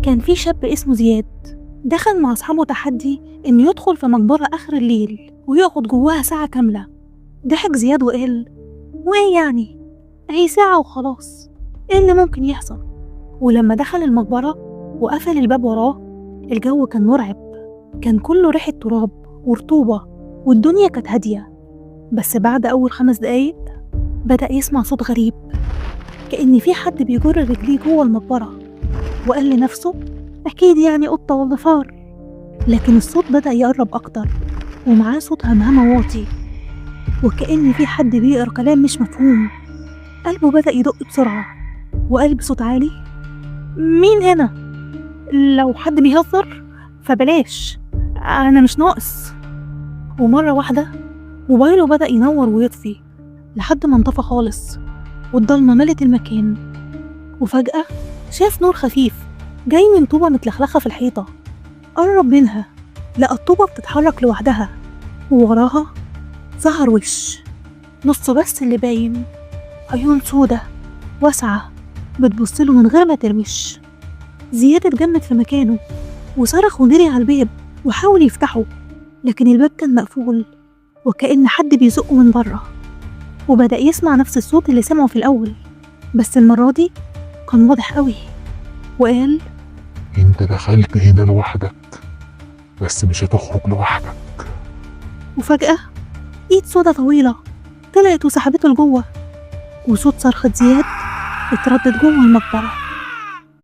كان في شاب اسمه زياد دخل مع أصحابه تحدي إنه يدخل في مقبرة آخر الليل ويقعد جواها ساعة كاملة. ضحك زياد وقال: وإيه يعني؟ هي ساعة وخلاص، إيه اللي ممكن يحصل؟ ولما دخل المقبرة وقفل الباب وراه، الجو كان مرعب، كان كله ريحة تراب ورطوبة والدنيا كانت هادية. بس بعد أول 5 دقايق بدأ يسمع صوت غريب، كأن في حد بيجر رجليه جوه المقبرة، وقال لنفسه: أكيد يعني قطة ولا فار. لكن الصوت بدأ يقرب أكتر، ومعاه صوت همهمة واطي، وكأن في حد بيقرأ كلام مش مفهوم. قلبه بدأ يدق بسرعة وقال بصوت عالي: مين هنا؟ لو حد بيهزر فبلاش، أنا مش ناقص. ومرة واحدة موبايله بدأ ينور ويطفي لحد ما انطفى خالص، والضلمة ملت المكان. وفجأة شاف نور خفيف جاي من طوبة متلخلخة في الحيطة. قرب منها لقى الطوبة بتتحرك لوحدها، ووراها ظهر وش نصه بس اللي باين، عيون سودة واسعة بتبصله من غير ما ترمش. زياد اتجمد في مكانه وصرخ ونري على الباب وحاول يفتحه، لكن الباب كان مقفول وكأن حد بيزقه من بره. وبدأ يسمع نفس الصوت اللي سمعه في الأول، بس المرة دي كان واضح قوي، وقال: انت دخلت هنا لوحدك، بس مش هتخرج لوحدك. وفجأة ايد سودة طويلة طلعت وسحبته لجوه، وصوت صرخة زياد اتردد جوه المقبرة.